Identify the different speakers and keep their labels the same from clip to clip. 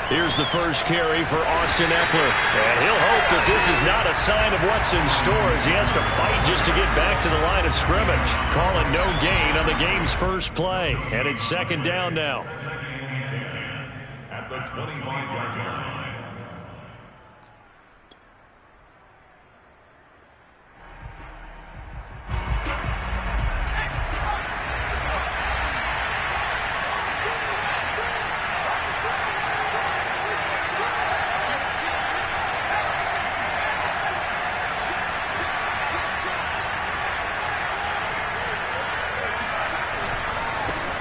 Speaker 1: Here's the first carry for Austin Ekeler. And he'll hope that this is not a sign of what's in store as he has to fight just to get back to the line of scrimmage. Call it no gain on the game's first play. And it's second down now.
Speaker 2: At the 25-yard line.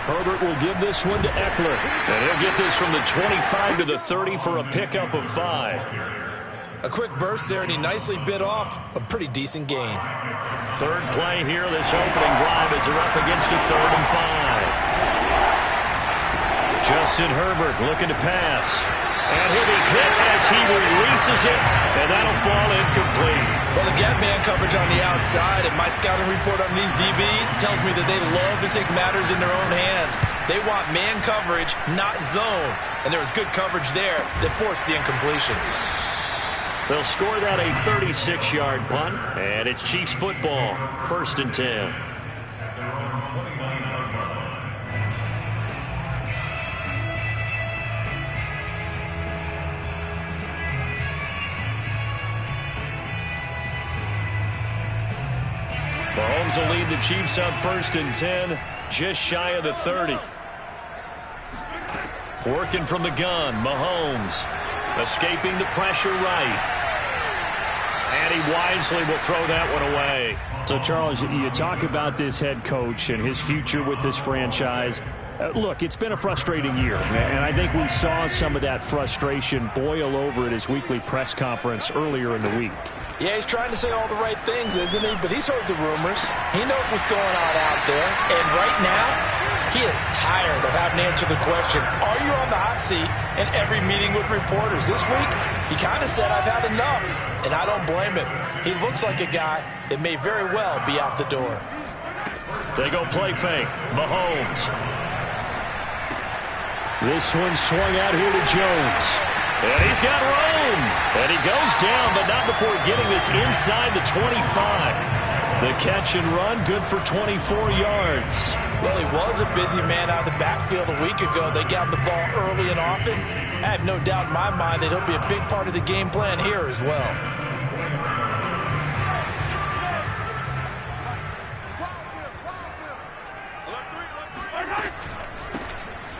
Speaker 1: Herbert will give this one to Ekeler. And he'll get this from the 25 to the 30 for a pickup of 5.
Speaker 3: A quick burst there, and he nicely bit off a pretty decent gain.
Speaker 1: Third play here, this opening drive as they're up against a 3rd and 5. Justin Herbert looking to pass. And he'll be hit as he releases it, and that'll fall incomplete.
Speaker 3: Well, they've got man coverage on the outside, and my scouting report on these DBs tells me that they love to take matters in their own hands. They want man coverage, not zone. And there was good coverage there that forced the incompletion.
Speaker 1: They'll score that a 36-yard punt, and it's Chiefs football, 1st and 10. Mahomes will lead the Chiefs up 1st and 10, just shy of the 30. Working from the gun, Mahomes escaping the pressure right. And he wisely will throw that one away.
Speaker 4: So, Charles, you talk about this head coach and his future with this franchise. Look, it's been a frustrating year, and I think we saw some of that frustration boil over at his weekly press conference earlier in the week.
Speaker 3: Yeah, he's trying to say all the right things, isn't he? But he's heard the rumors. He knows what's going on out there. And right now, he is tired of having to answer the question, are you on the hot seat in every meeting with reporters? This week, he kind of said, I've had enough. And I don't blame him. He looks like a guy that may very well be out the door.
Speaker 1: They go play fake. Mahomes. This one swung out here to Jones. And he's got room. And he goes down, but not before getting this inside the 25. The catch and run, good for 24 yards.
Speaker 3: Well, he was a busy man out of the backfield a week ago. They got the ball early and often. I have no doubt in my mind that he'll be a big part of the game plan here as well.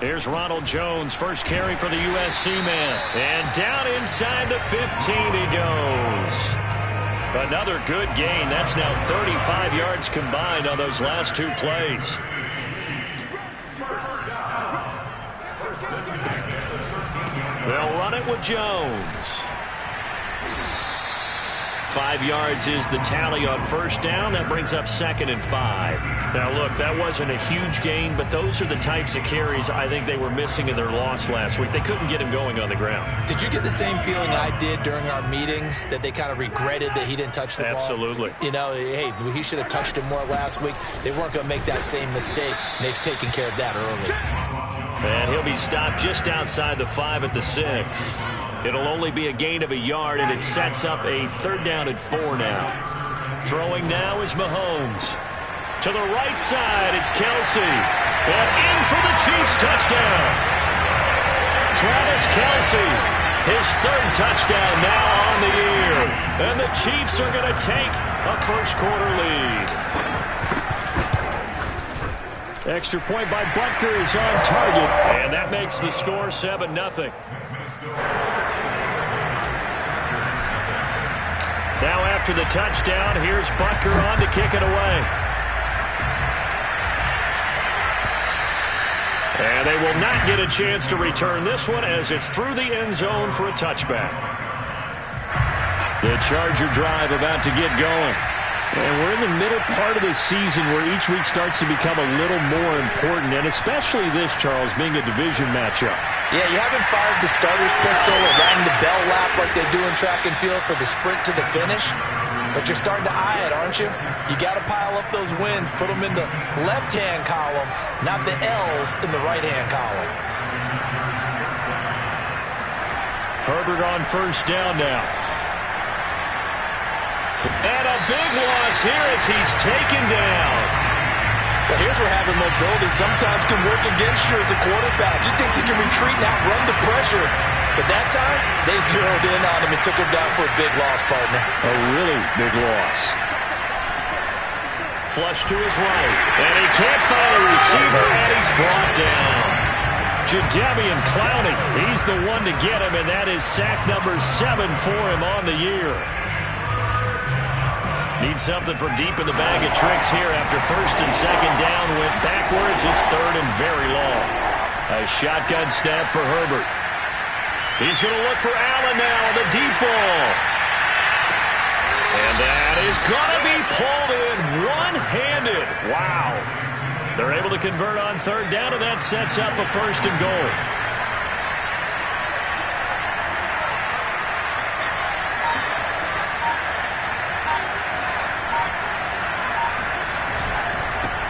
Speaker 1: Here's Ronald Jones, first carry for the USC man. And down inside the 15 he goes. Another good gain. That's now 35 yards combined on those last 2 plays. They'll run it with Jones. 5 yards is the tally on first down. That brings up 2nd and 5. Now, look, that wasn't a huge gain, but those are the types of carries I think they were missing in their loss last week. They couldn't get him going on the ground.
Speaker 3: Did you get the same feeling I did during our meetings, that they kind of regretted that he didn't touch the ball?
Speaker 1: Absolutely.
Speaker 3: You know, hey, he should have touched it more last week. They weren't going to make that same mistake, and they've taken care of that early.
Speaker 1: And he'll be stopped just outside the 5 at the 6. It'll only be a gain of a yard, and it sets up a 3rd down and 4 now. Throwing now is Mahomes. To the right side, it's Kelce. And in for the Chiefs touchdown. Travis Kelce, his 3rd touchdown now on the year. And the Chiefs are going to take a first-quarter lead. Extra point by Butker is on target, and that makes the score 7-0. Now after the touchdown, here's Butker on to kick it away. And they will not get a chance to return this one as it's through the end zone for a touchback. The Charger drive about to get going.
Speaker 4: And we're in the middle part of the season where each week starts to become a little more important, and especially this, Charles, being a division matchup.
Speaker 3: Yeah, you haven't fired the starter's pistol or rang the bell lap like they do in track and field for the sprint to the finish, but you're starting to eye it, aren't you? You got to pile up those wins, put them in the left-hand column, not the L's in the right-hand column.
Speaker 4: Herbert on first down now. And a big loss here as he's taken down.
Speaker 3: Well, here's where having mobility sometimes can work against you as a quarterback. He thinks he can retreat and outrun the pressure. But that time, they zeroed in on him and took him down for a big loss, partner.
Speaker 4: A really big loss. Flush to his right. And he can't find a receiver, and he's brought down. Jadeveon Clowney, he's the one to get him, and that is sack number 7 for him on the year. Need something from deep in the bag of tricks here after first and second down went backwards. It's third and very long. A shotgun snap for Herbert. He's going to look for Allen now on the deep ball. And that is going to be pulled in one-handed. Wow. They're able to convert on third down, and that sets up a first and goal.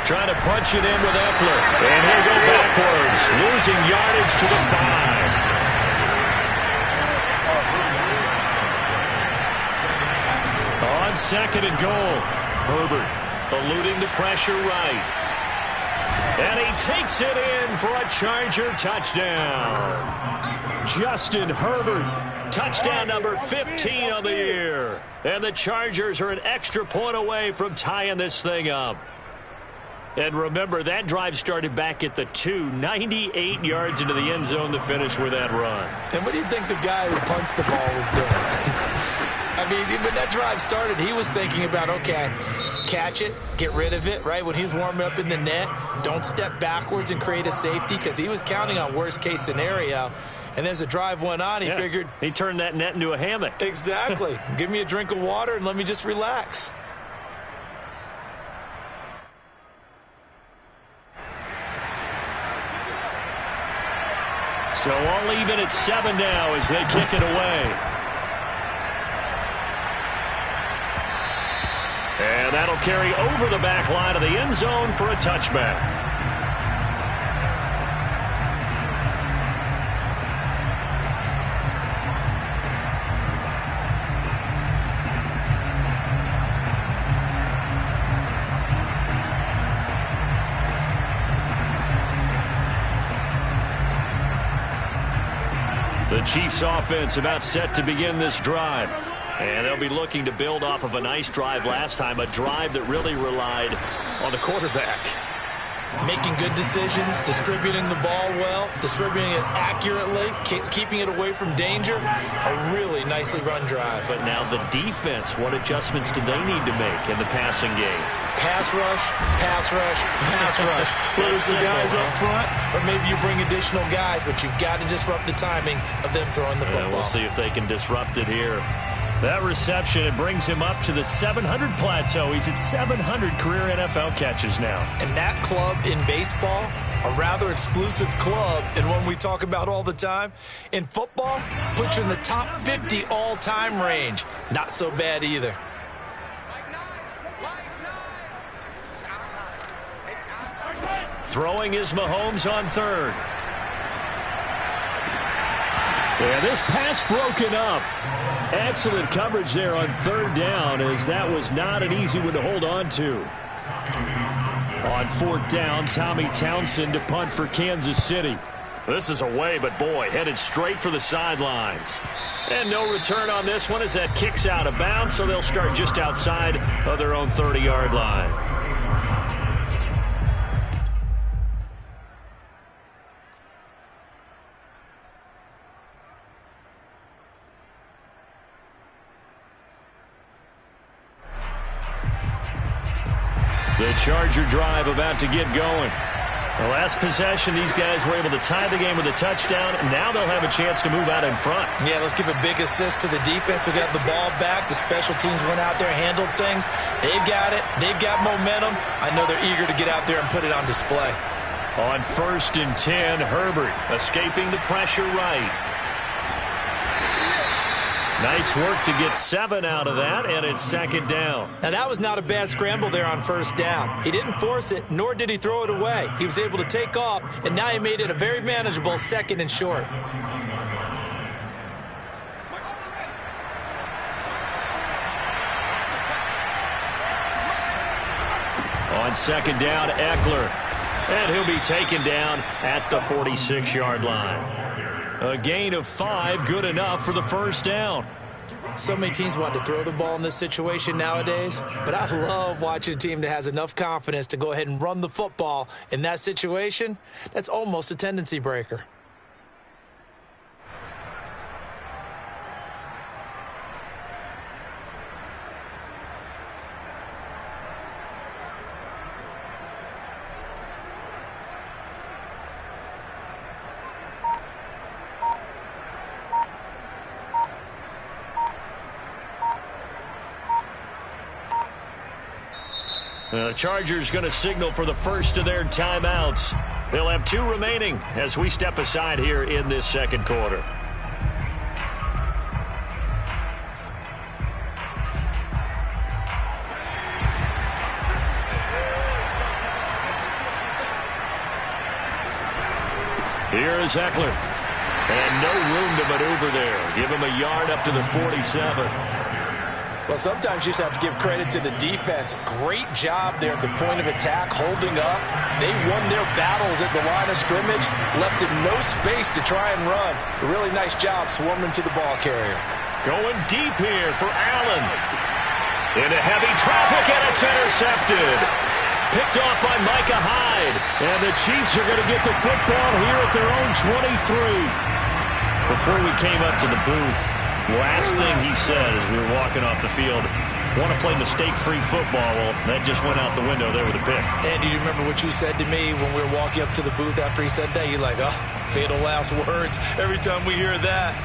Speaker 4: Trying to punch it in with Eckler. And he'll go backwards, losing yardage to the 5. On second and goal, Herbert eluding the pressure right. And he takes it in for a Charger touchdown. Justin Herbert, touchdown number 15 of the year. And the Chargers are an extra point away from tying this thing up. And remember, that drive started back at the 2, 98 yards into the end zone to finish with that run.
Speaker 3: And what do you think the guy who punts the ball was doing? I mean, when that drive started, he was thinking about, okay, catch it, get rid of it, right? When he's warming up in the net, don't step backwards and create a safety, because he was counting on worst-case scenario. And as the drive went on, he figured...
Speaker 4: He turned that net into a hammock.
Speaker 3: Exactly. Give me a drink of water and let me just relax.
Speaker 4: So all even at 7 now as they kick it away. And that'll carry over the back line of the end zone for a touchback. The Chiefs offense about set to begin this drive. And they'll be looking to build off of a nice drive last time, a drive that really relied on the quarterback.
Speaker 3: Making good decisions, distributing the ball well, distributing it accurately, keeping it away from danger. A really nicely run drive.
Speaker 4: But now the defense, what adjustments do they need to make in the passing game?
Speaker 3: Pass rush, pass rush, pass rush. Whether it's the guys up front or maybe you bring additional guys, but you've got to disrupt the timing of them throwing the football.
Speaker 4: We'll see if they can disrupt it here. That reception, it brings him up to the 700 plateau. He's at 700 career NFL catches now.
Speaker 3: And that club in baseball, a rather exclusive club and one we talk about all the time. In football, puts you in the top 50 all-time range. Not so bad either.
Speaker 4: Throwing is Mahomes on third. And this pass broken up. Excellent coverage there on third down, as that was not an easy one to hold on to. On fourth down, Tommy Townsend to punt for Kansas City. This is away, but boy, headed straight for the sidelines. And no return on this one as that kicks out of bounds, so they'll start just outside of their own 30-yard line. The Charger drive about to get going. The last possession, these guys were able to tie the game with a touchdown. Now they'll have a chance to move out in front.
Speaker 3: Yeah, let's give a big assist to the defense who got the ball back. The special teams went out there, handled things. They've got it. They've got momentum. I know they're eager to get out there and put it on display.
Speaker 4: On first and 10, Herbert escaping the pressure right. Nice work to get 7 out of that, and it's second down.
Speaker 3: Now, that was not a bad scramble there on first down. He didn't force it, nor did he throw it away. He was able to take off, and now he made it a very manageable second and short.
Speaker 1: on second down, Eckler. And he'll be taken down at the 46-yard line. A gain of 5, good enough for the first down.
Speaker 3: So many teams want to throw the ball in this situation nowadays, but I love watching a team that has enough confidence to go ahead and run the football in that situation. That's almost a tendency breaker.
Speaker 1: The Chargers going to signal for the first of their timeouts. They'll have 2 remaining as we step aside here in this second quarter. Here is Eckler. And no room to maneuver there. Give him a yard up to the 47.
Speaker 3: Well, sometimes you just have to give credit to the defense. Great job there at the point of attack, holding up. They won their battles at the line of scrimmage, left in no space to try and run. A really nice job swarming to the ball carrier.
Speaker 1: Going deep here for Allen. Into heavy traffic, and it's intercepted. Picked off by Micah Hyde.
Speaker 4: And the Chiefs are going to get the football here at their own 23.
Speaker 1: Before we came up to the booth, last thing he said as we were walking off the field, want to play mistake-free football. Well, that just went out the window there with a pick.
Speaker 3: Andy, do you remember what you said to me when we were walking up to the booth after he said that? You're like, oh, fatal last words. Every time we hear that,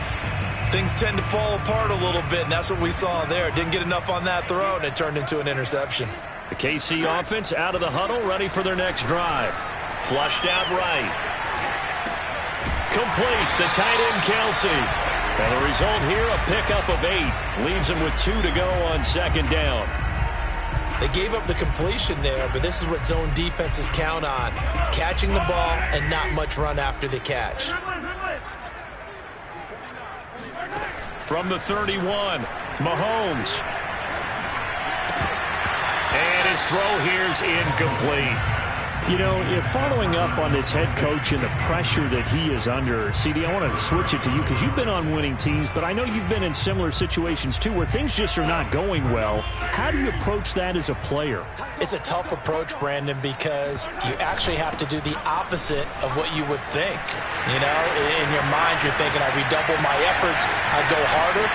Speaker 3: things tend to fall apart a little bit, and that's what we saw there. Didn't get enough on that throw, and it turned into an interception.
Speaker 1: The KC offense out of the huddle, ready for their next drive. Flushed out right. Complete, the tight end Kelsey. And the result here, a pickup of 8. Leaves him with 2 to go on second down.
Speaker 3: They gave up the completion there, but this is what zone defenses count on. Catching the ball and not much run after the catch.
Speaker 1: From the 31, Mahomes. And his throw here's incomplete.
Speaker 4: You know, following up on this head coach and the pressure that he is under, CD, I wanted to switch it to you because you've been on winning teams, but I know you've been in similar situations too where things just are not going well. How do you approach that as a player?
Speaker 3: It's a tough approach, Brandon, because you actually have to do the opposite of what you would think. You know, in your mind, you're thinking, I redouble my efforts, I go harder.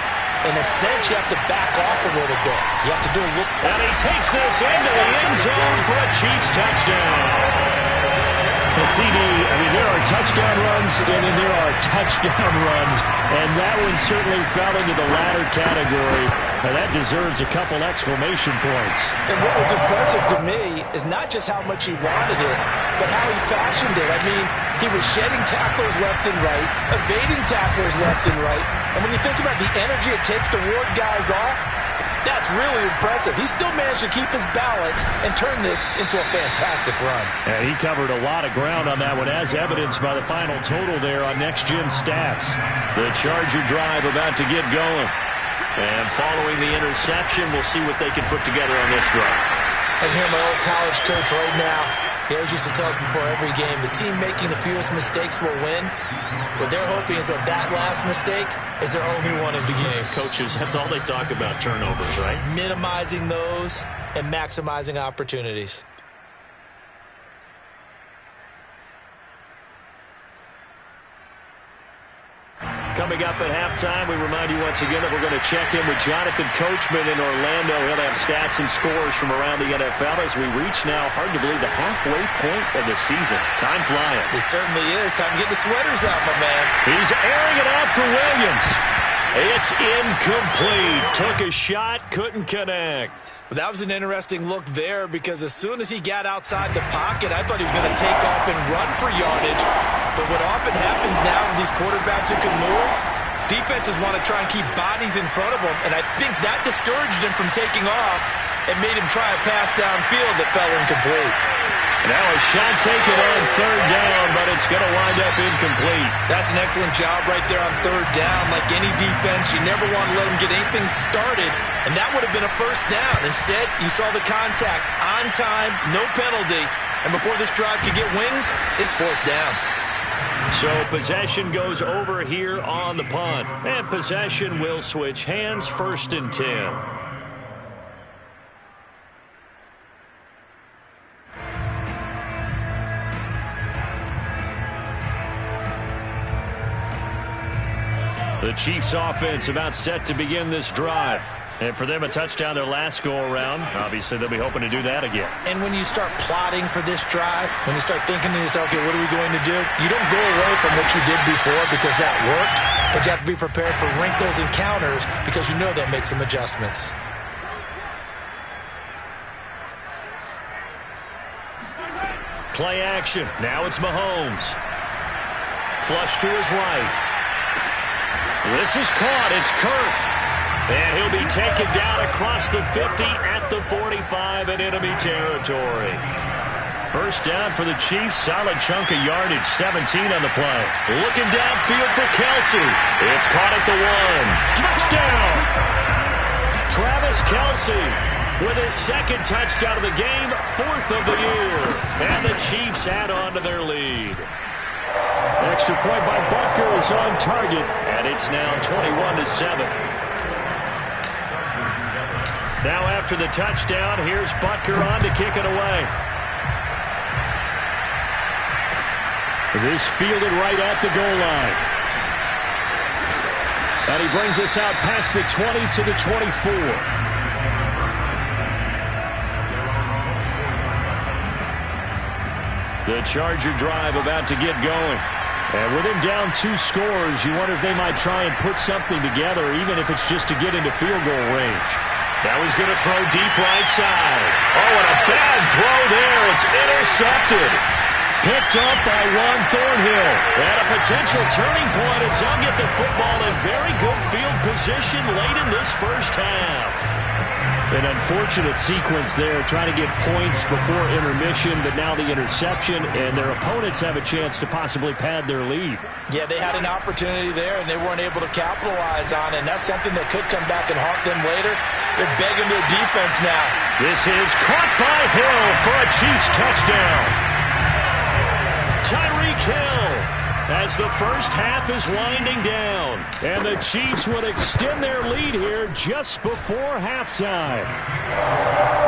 Speaker 3: In a sense, you have to back off a little bit. You have to do a look.
Speaker 1: And he takes this into the end zone for a Chiefs touchdown.
Speaker 4: The CD, I mean, there are touchdown runs, and then there are touchdown runs, and that one certainly fell into the latter category. Now, that deserves a couple exclamation points.
Speaker 3: And what was impressive to me is not just how much he wanted it, but how he fashioned it. I mean, he was shedding tacklers left and right, evading tacklers left and right. And when you think about the energy it takes to ward guys off, that's really impressive. He still managed to keep his balance and turn this into a fantastic run.
Speaker 4: And he covered a lot of ground on that one, as evidenced by the final total there on Next Gen Stats.
Speaker 1: The Charger drive about to get going. And following the interception, we'll see what they can put together on this drive.
Speaker 3: I hear my old college coach right now. He always used to tell us before every game, the team making the fewest mistakes will win. What they're hoping is that last mistake is their only one of the game.
Speaker 1: Coaches, that's all they talk about, turnovers, right?
Speaker 3: Minimizing those and maximizing opportunities.
Speaker 1: Coming up at halftime, we remind you once again that we're going to check in with Jonathan Coachman in Orlando. He'll have stats and scores from around the NFL as we reach now, hard to believe, the halfway point of the season. Time flying.
Speaker 3: It certainly is. Time to get the sweaters out, my man.
Speaker 1: He's airing it out for Williams. It's incomplete. Took a shot, couldn't connect.
Speaker 3: But that was an interesting look there because as soon as he got outside the pocket, I thought he was going to take off and run for yardage. But what often happens now with these quarterbacks who can move, defenses want to try and keep bodies in front of them, and I think that discouraged him from taking off and made him try a pass downfield that fell incomplete.
Speaker 1: Now a shot taken on third down, but it's going to wind up incomplete.
Speaker 3: That's an excellent job right there on third down. Like any defense, you never want to let them get anything started, and that would have been a first down. Instead, you saw the contact on time, no penalty, and before this drive could get wings, it's fourth down.
Speaker 1: So possession goes over here on the punt, and possession will switch hands, 1st and 10. The Chiefs offense about set to begin this drive. And for them, a touchdown their last go-around. Obviously, they'll be hoping to do that again.
Speaker 3: And when you start plotting for this drive, when you start thinking to yourself, okay, what are we going to do? You don't go away from what you did before because that worked, but you have to be prepared for wrinkles and counters because you know they'll make some adjustments.
Speaker 1: Play action. Now it's Mahomes. Flush to his right. This is caught. It's Kirk. And he'll be taken down across the 50 at the 45 in enemy territory. First down for the Chiefs. Solid chunk of yardage. 17 on the play. Looking downfield for Kelce. It's caught at the 1. Touchdown! Travis Kelce with his second touchdown of the game. 4th of the year. And the Chiefs add on to their lead. Extra point by Butker is on target, and it's now 21-7. Now after the touchdown, here's Butker on to kick it away. This fielded right at the goal line. And he brings us out past the 20 to the 24. The Charger drive about to get going. And with him down 2 scores, you wonder if they might try and put something together, even if it's just to get into field goal range. That was going to throw deep right side. Oh, and a bad throw there. It's intercepted. Picked up by Juan Thornhill. And a potential turning point as they'll get the football in very good field position late in this first half. An unfortunate sequence there, trying to get points before intermission, but now the interception, and their opponents have a chance to possibly pad their lead.
Speaker 3: Yeah, they had an opportunity there, and they weren't able to capitalize on it, and that's something that could come back and haunt them later. They're begging their defense now.
Speaker 1: This is caught by Hill for a Chiefs touchdown. Tyreek Hill as the first half is winding down. And the Chiefs would extend their lead here just before halftime.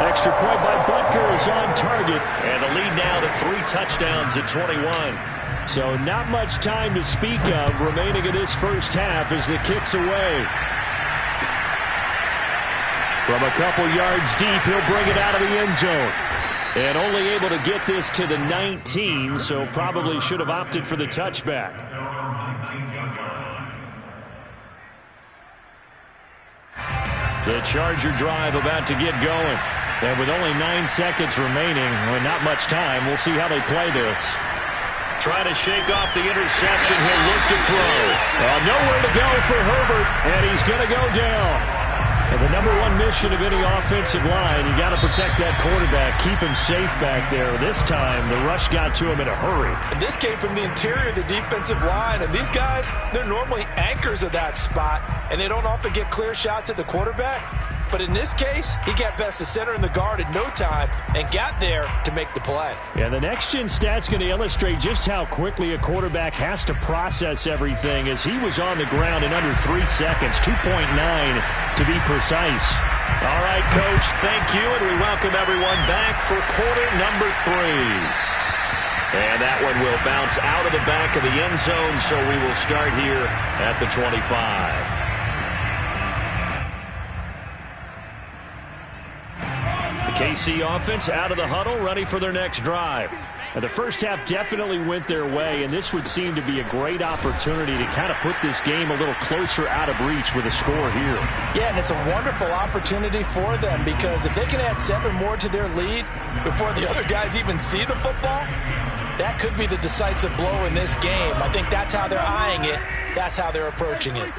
Speaker 1: Extra point by Butker is on target. And the lead now to 3 touchdowns at 21. So not much time to speak of remaining in this first half as the kick's away. From a couple yards deep, he'll bring it out of the end zone. And only able to get this to the 19, so probably should have opted for the touchback. The Charger drive about to get going. And with only 9 seconds remaining, and not much time, we'll see how they play this. Trying to shake off the interception. He'll look to throw. Nowhere to go for Herbert, and he's going to go down. And the number one mission of any offensive line, you got to protect that quarterback, keep him safe back there. This time, the rush got to him in a hurry.
Speaker 3: And this came from the interior of the defensive line, and these guys, they're normally anchors of that spot, and they don't often get clear shots at the quarterback. But in this case, he got past the center and the guard in no time and got there to make the play.
Speaker 1: Yeah, the next-gen stat's going to illustrate just how quickly a quarterback has to process everything, as he was on the ground in under 3 seconds, 2.9 to be precise. All right, Coach, thank you, and we welcome everyone back for quarter number 3. And that one will bounce out of the back of the end zone, so we will start here at the 25. KC offense out of the huddle, ready for their next drive. And the first half definitely went their way, and this would seem to be a great opportunity to kind of put this game a little closer out of reach with a score here.
Speaker 3: Yeah, and it's a wonderful opportunity for them, because if they can add 7 more to their lead before the other guys even see the football, that could be the decisive blow in this game. I think that's how they're eyeing it. That's how they're approaching it.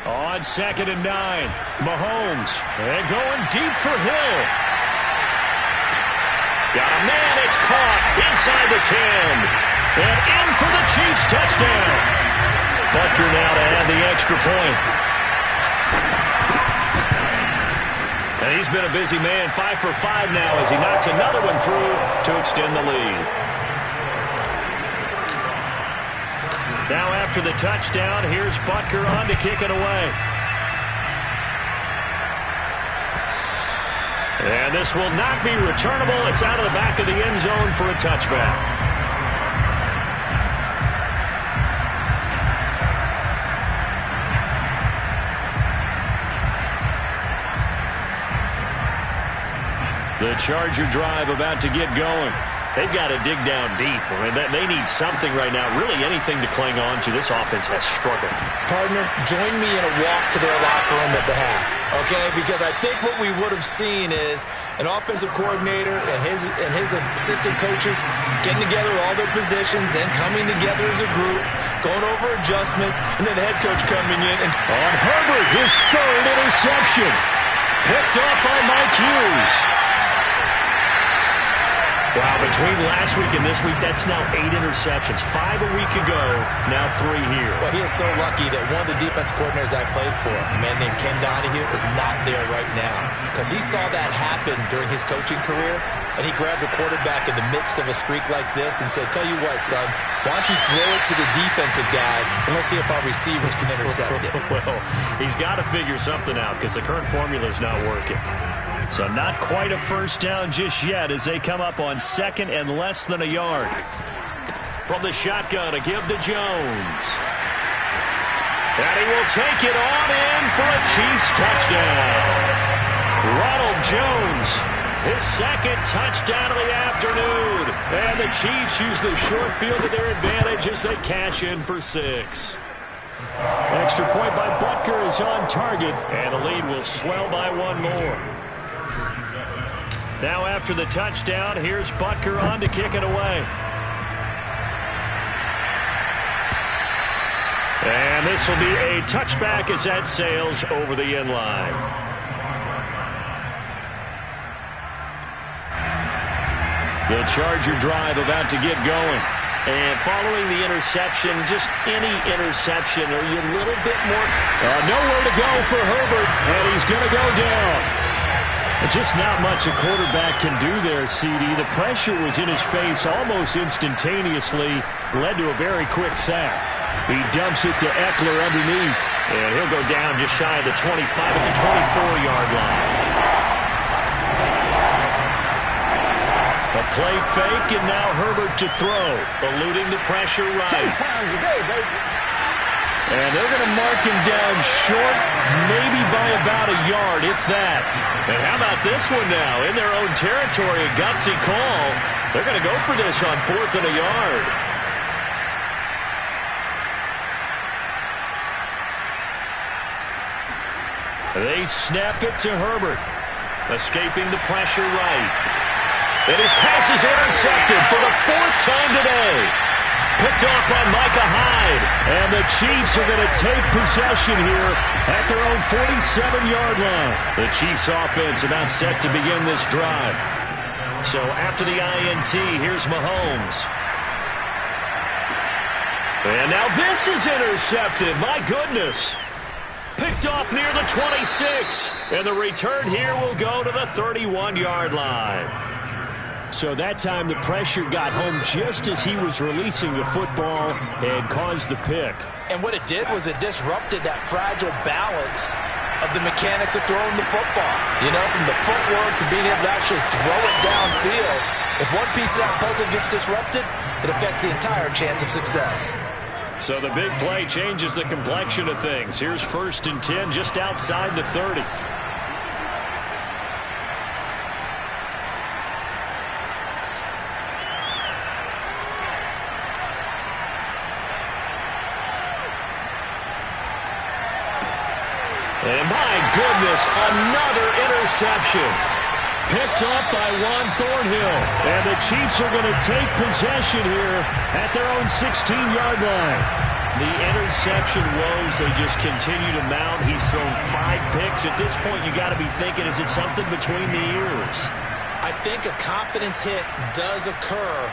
Speaker 1: On 2nd and 9, Mahomes, and going deep for Hill. Got a man, it's caught inside the 10. And in for the Chiefs touchdown. Butker now to add the extra point. And he's been a busy man, 5 for 5 now as he knocks another one through to extend the lead. Now after the touchdown, here's Butker on to kick it away. And this will not be returnable. It's out of the back of the end zone for a touchback. The Charger drive about to get going. They've got to dig down deep. I mean, they need something right now, really anything to cling on to. This offense has struggled.
Speaker 3: Partner, join me in a walk to their locker room at the half, okay? Because I think what we would have seen is an offensive coordinator and his assistant coaches getting together all their positions, then coming together as a group, going over adjustments, and then the head coach coming in. And
Speaker 4: on Herbert, his third interception. Picked up by Mike Hughes.
Speaker 1: Wow, between last week and this week, that's now 8 interceptions. 5 a week ago, now 3 here.
Speaker 3: Well, he is so lucky that one of the defense coordinators I played for, a man named Ken Donahue, is not there right now. Because he saw that happen during his coaching career, and he grabbed a quarterback in the midst of a streak like this and said, tell you what, son, why don't you throw it to the defensive guys, and let's see if our receivers can intercept it.
Speaker 1: Well, he's got to figure something out because the current formula is not working. So not quite a first down just yet as they come up on second and less than a yard. From the shotgun, a give to Jones. And he will take it on in for a Chiefs touchdown. Ronald Jones, his second touchdown of the afternoon. And the Chiefs use the short field to their advantage as they cash in for 6.
Speaker 4: Extra point by Butker is on target.
Speaker 1: And the lead will swell by 1 more. Now after the touchdown, here's Butker on to kick it away. And this will be a touchback as that sails over the end line. The Charger drive about to get going. And following the interception, just any interception, are you a little bit more...
Speaker 4: nowhere to go for Herbert, and he's going to go down. Just not much a quarterback can do there, CD. The pressure was in his face almost instantaneously, led to a very quick sack. He dumps it to Eckler underneath.
Speaker 1: And he'll go down just shy of the 25 at the 24-yard line. A play fake, and now Herbert to throw, eluding the pressure right.
Speaker 4: And they're going to mark him down short, maybe by about a yard, if that.
Speaker 1: And how about this one now? In their own territory, a gutsy call. They're going to go for this on 4th and a yard. They snap it to Herbert, escaping the pressure right. And his pass is intercepted for the 4th time today. Picked off by Micah Hyde.
Speaker 4: And the Chiefs are going to take possession here at their own 47-yard line.
Speaker 1: The Chiefs offense about set to begin this drive. So after the INT, here's Mahomes. And now this is intercepted. My goodness. Picked off near the 26. And the return here will go to the 31-yard line.
Speaker 4: So that time the pressure got home just as he was releasing the football and caused the pick.
Speaker 3: And what it did was it disrupted that fragile balance of the mechanics of throwing the football. You know, from the footwork to being able to actually throw it downfield. If one piece of that puzzle gets disrupted, it affects the entire chance of success.
Speaker 1: So the big play changes the complexion of things. Here's 1st and 10 just outside the 30. And my goodness, another interception.
Speaker 4: Picked up by Juan Thornhill. And the Chiefs are going to take possession here at their own 16-yard line.
Speaker 1: The interception woes, they just continue to mount. He's thrown 5 picks. At this point, you got to be thinking, is it something between the ears?
Speaker 3: I think a confidence hit does occur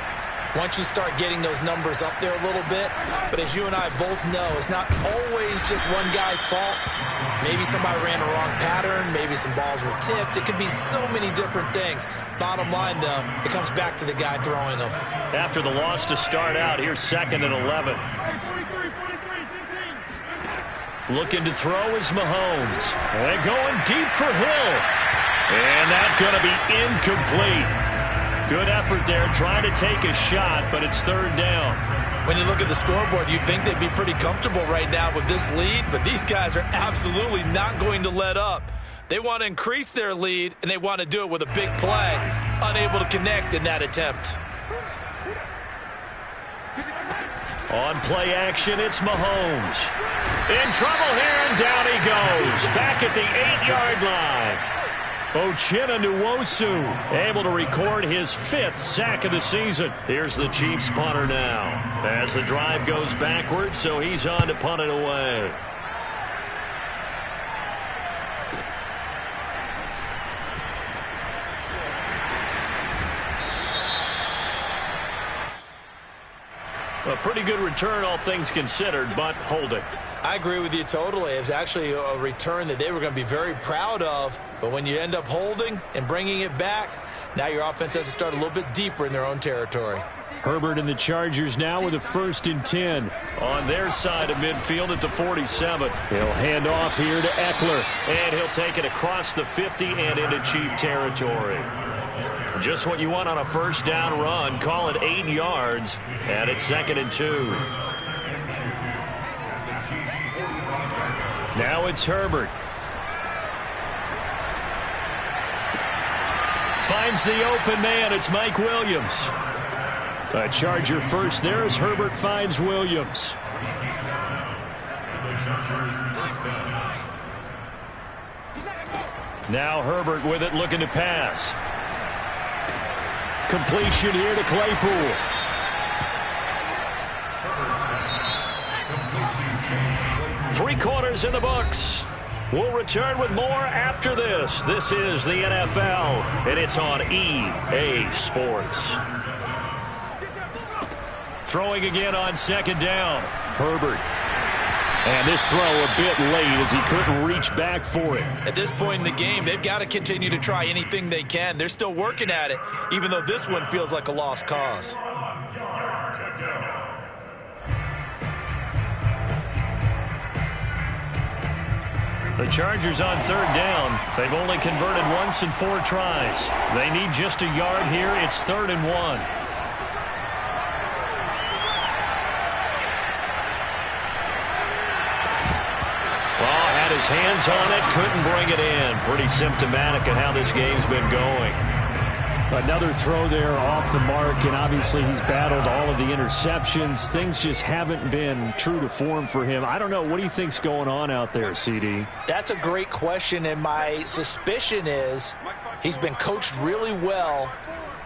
Speaker 3: once you start getting those numbers up there a little bit. But as you and I both know, it's not always just one guy's fault. Maybe somebody ran a wrong pattern. Maybe some balls were tipped. It could be so many different things. Bottom line, though, it comes back to the guy throwing them.
Speaker 1: After the loss to start out, here's 2nd and 11. Looking to throw is Mahomes. And going deep for Hill. And that's going to be incomplete. Good effort there, trying to take a shot, but it's 3rd down.
Speaker 3: When you look at the scoreboard, you'd think they'd be pretty comfortable right now with this lead, but these guys are absolutely not going to let up. They want to increase their lead, and they want to do it with a big play. Unable to connect in that attempt.
Speaker 1: On play action, it's Mahomes. In trouble here, and down he goes. Back at the 8-yard line. Uchenna Nwosu able to record his 5th sack of the season. Here's the Chiefs punter now. As the drive goes backwards, so he's on to punt it away. A pretty good return, all things considered, but holding.
Speaker 3: I agree with you totally. It's actually a return that they were going to be very proud of. But when you end up holding and bringing it back, now your offense has to start a little bit deeper in their own territory.
Speaker 4: Herbert and the Chargers now with a 1st and 10.
Speaker 1: On their side of midfield at the 47.
Speaker 4: He'll hand off here to Eckler.
Speaker 1: And he'll take it across the 50 and into Chief territory. Just what you want on a 1st down run. Call it 8 yards. And it's 2nd and 2. Now it's Herbert. Finds the open man. It's Mike Williams.
Speaker 4: A Charger first there as Herbert finds Williams.
Speaker 1: Now Herbert with it, looking to pass.
Speaker 4: Completion here to Claypool.
Speaker 1: Three-quarters in the books. We'll return with more after this. This is the NFL, and it's on EA Sports. Throwing again on 2nd down.
Speaker 4: Herbert. And this throw a bit late as he couldn't reach back for it.
Speaker 3: At this point in the game, they've got to continue to try anything they can. They're still working at it, even though this one feels like a lost cause.
Speaker 1: The Chargers on 3rd down. They've only converted once in 4 tries. They need just a yard here. It's 3rd and 1. Well, had his hands on it, couldn't bring it in. Pretty symptomatic of how this game's been going.
Speaker 4: Another throw there off the mark, and obviously he's battled all of the interceptions. Things just haven't been true to form for him. I don't know. What do you think's going on out there, CD?
Speaker 3: That's a great question, and my suspicion is he's been coached really well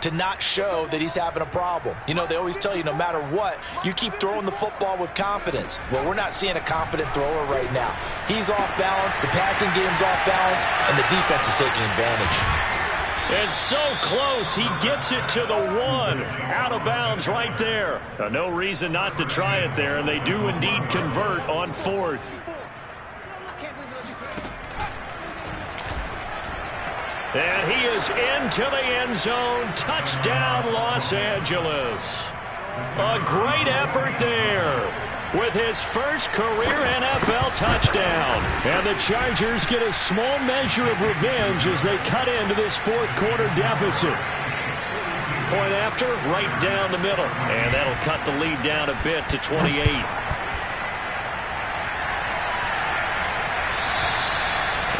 Speaker 3: to not show that he's having a problem. You know, they always tell you no matter what, you keep throwing the football with confidence. Well, we're not seeing a confident thrower right now. He's off balance, the passing game's off balance, and the defense is taking advantage.
Speaker 1: It's so close. He gets it to the 1. Out of bounds right there. No reason not to try it there, and they do indeed convert on 4th. And he is into the end zone. Touchdown, Los Angeles. A great effort there with his first career NFL touchdown.
Speaker 4: And the Chargers get a small measure of revenge as they cut into this 4th quarter deficit.
Speaker 1: Point after, right down the middle. And that'll cut the lead down a bit to 28.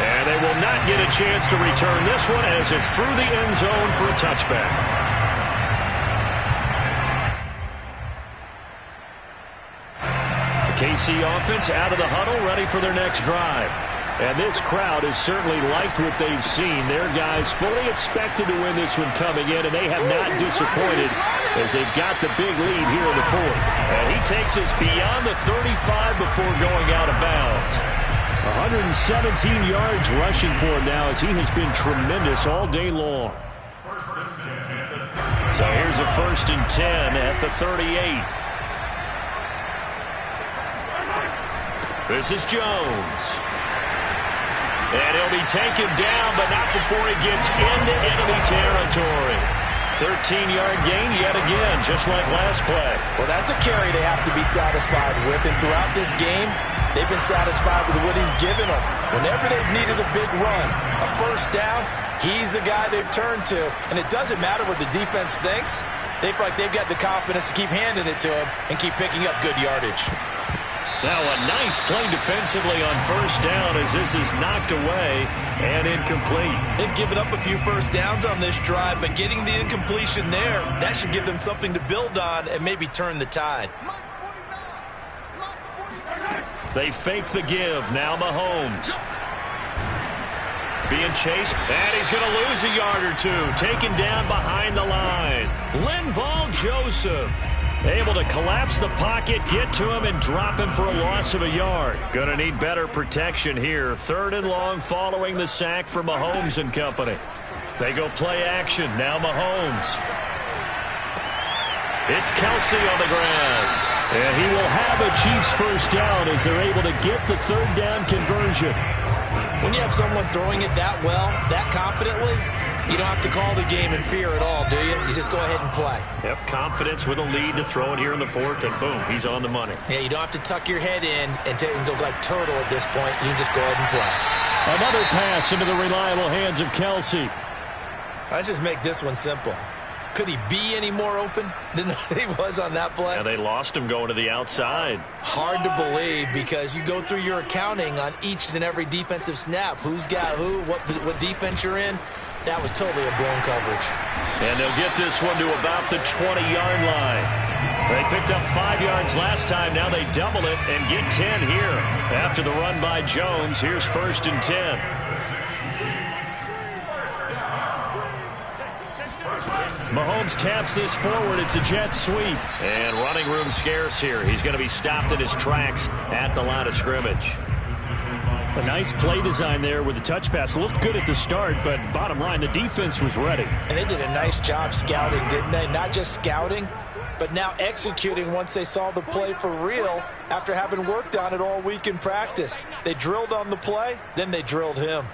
Speaker 1: And they will not get a chance to return this one as it's through the end zone for a touchback. KC offense out of the huddle, ready for their next drive. And this crowd has certainly liked what they've seen. Their guys fully expected to win this one coming in, and they have not disappointed as they've got the big lead here in the 4th. And he takes us beyond the 35 before going out of bounds.
Speaker 4: 117 yards rushing for him now as he has been tremendous all day long.
Speaker 1: So here's a 1st and 10 at the 38. This is Jones. And he'll be taken down, but not before he gets into enemy territory. 13-yard gain yet again, just like last play.
Speaker 3: Well, that's a carry they have to be satisfied with. And throughout this game, they've been satisfied with what he's given them. Whenever they've needed a big run, a 1st down, he's the guy they've turned to. And it doesn't matter what the defense thinks. They feel like they've got the confidence to keep handing it to him and keep picking up good yardage.
Speaker 1: Now a nice play defensively on 1st down as this is knocked away and incomplete.
Speaker 3: They've given up a few 1st downs on this drive, but getting the incompletion there, that should give them something to build on and maybe turn the tide.
Speaker 1: They fake the give. Now Mahomes. Being chased, and he's going to lose a yard or two. Taken down behind the line. Linval Joseph. Able to collapse the pocket, get to him, and drop him for a loss of a yard. Going to need better protection here. 3rd and long following the sack for Mahomes and company. They go play action. Now Mahomes. It's Kelce on the ground. And he will have a Chiefs 1st down as they're able to get the 3rd down conversion.
Speaker 3: When you have someone throwing it that well, that confidently, you don't have to call the game in fear at all, do you? You just go ahead and play.
Speaker 1: Yep, confidence with a lead to throw it here in the 4th, and boom, he's on the money.
Speaker 3: Yeah, you don't have to tuck your head in and go like turtle at this point. You can just go ahead and play.
Speaker 4: Another pass into the reliable hands of Kelce.
Speaker 3: Let's just make this one simple. Could he be any more open than he was on that play?
Speaker 1: Yeah, they lost him going to the outside.
Speaker 3: Hard to believe because you go through your accounting on each and every defensive snap. Who's got who, what defense you're in. That was totally a blown coverage.
Speaker 1: And they'll get this one to about the 20-yard line. They picked up 5 yards last time. Now they double it and get 10 here. After the run by Jones, here's 1st and 10. Mahomes taps this forward. It's a jet sweep. And running room scarce here. He's going to be stopped in his tracks at the line of scrimmage.
Speaker 4: A nice play design there with the touch pass. Looked good at the start, but bottom line, the defense was ready.
Speaker 3: And they did a nice job scouting, didn't they? Not just scouting, but now executing once they saw the play for real after having worked on it all week in practice. They drilled on the play, then they drilled him.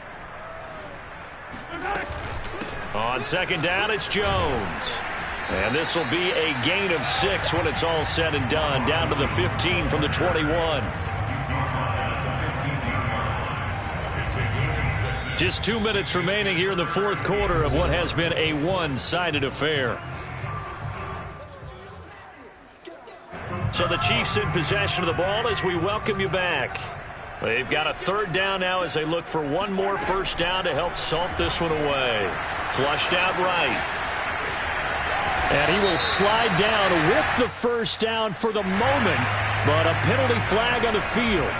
Speaker 1: On 2nd down, it's Jones. And this will be a gain of 6 when it's all said and done. Down to the 15 from the 21. Just 2 minutes remaining here in the 4th quarter of what has been a one-sided affair. So the Chiefs in possession of the ball as we welcome you back. They've got a 3rd down now as they look for one more 1st down to help salt this one away. Flushed out right.
Speaker 4: And he will slide down with the 1st down for the moment, but a penalty flag on the field.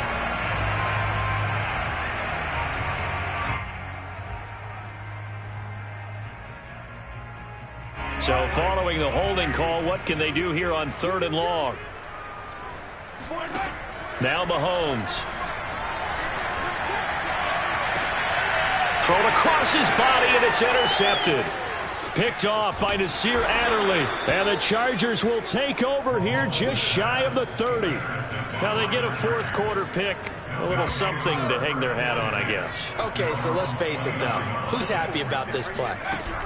Speaker 1: So following the holding call, what can they do here on 3rd and long? Now Mahomes. Thrown across his body, and it's intercepted. Picked off by Nasir Adderley.
Speaker 4: And the Chargers will take over here just shy of the 30.
Speaker 1: Now they get a 4th quarter pick. A little something to hang their hat on, I guess.
Speaker 3: Okay, so let's face it, though. Who's happy about this play?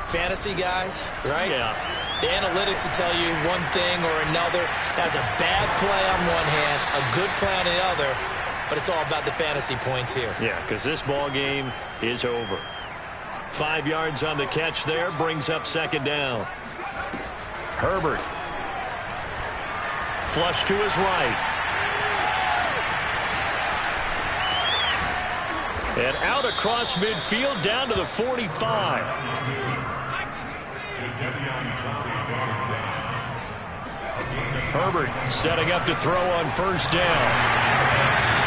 Speaker 3: Fantasy guys, right?
Speaker 1: Yeah.
Speaker 3: The analytics will tell you one thing or another. That's a bad play on one hand, a good play on the other, but it's all about the fantasy points here.
Speaker 1: Yeah, because this ball game is over. 5 yards on the catch there, brings up 2nd down. Herbert. Flush to his right. And out across midfield down to the 45. Herbert setting up to throw on 1st down.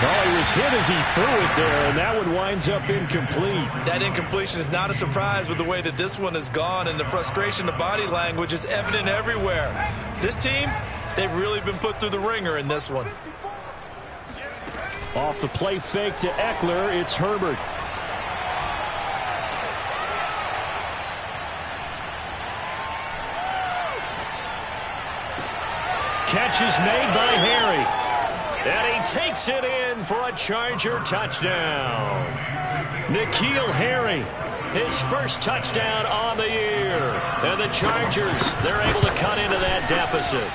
Speaker 4: Oh, he was hit as he threw it there, and that one winds up incomplete.
Speaker 3: That incompletion is not a surprise with the way that this one has gone, and the frustration, the body language is evident everywhere. This team, they've really been put through the ringer in this one.
Speaker 4: Off the play fake to Eckler, it's Herbert.
Speaker 1: catch is made by Harry. And he takes it in for a Charger touchdown. N'Keal Harry, his first touchdown on the year. And the Chargers, they're able to cut into that deficit.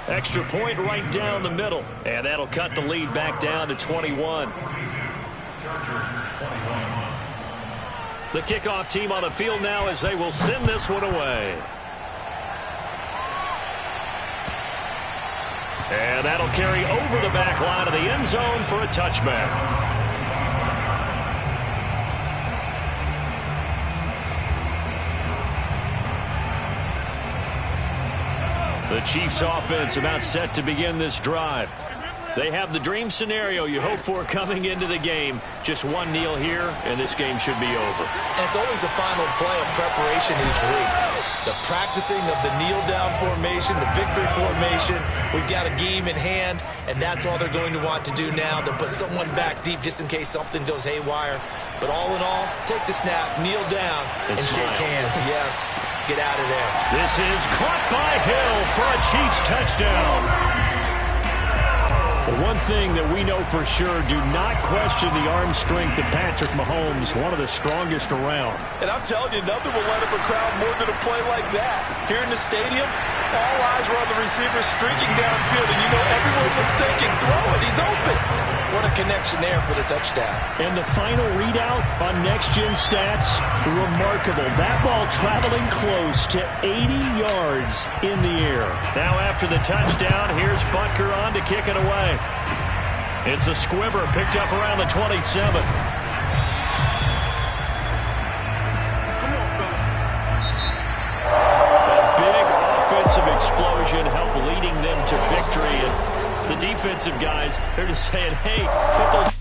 Speaker 1: Extra point right down the middle. And that'll cut the lead back down to 21. The kickoff team on the field now as they will send this one away. And that'll carry over the back line of the end zone for a touchback. The Chiefs offense about set to begin this drive. They have the dream scenario you hope for coming into the game. Just one kneel here, and this game should be over.
Speaker 3: And it's always the final play of preparation each week. The practicing of the kneel-down formation, the victory formation. We've got a game in hand, and that's all they're going to want to do now. They'll put someone back deep just in case something goes haywire. But all in all, take the snap, kneel down, and shake hands. Yes, get out of there.
Speaker 1: This is caught by Hill for a Chiefs touchdown. One thing that we know for sure, do not question the arm strength of Patrick Mahomes, one of the strongest around.
Speaker 3: And I'm telling you, nothing will let up a crowd more than a play like that. Here in the stadium, all eyes were on the receiver streaking downfield, and you know everyone was thinking, throw it, he's open. What a connection there for the touchdown.
Speaker 4: And the final readout on Next Gen Stats, remarkable. That ball traveling close to 80 yards in the air.
Speaker 1: Now after the touchdown, here's Butker on to kick it away. It's a squiver picked up around the 27. A big offensive explosion helped leading them to victory. And the defensive guys, they're just saying, hey, put those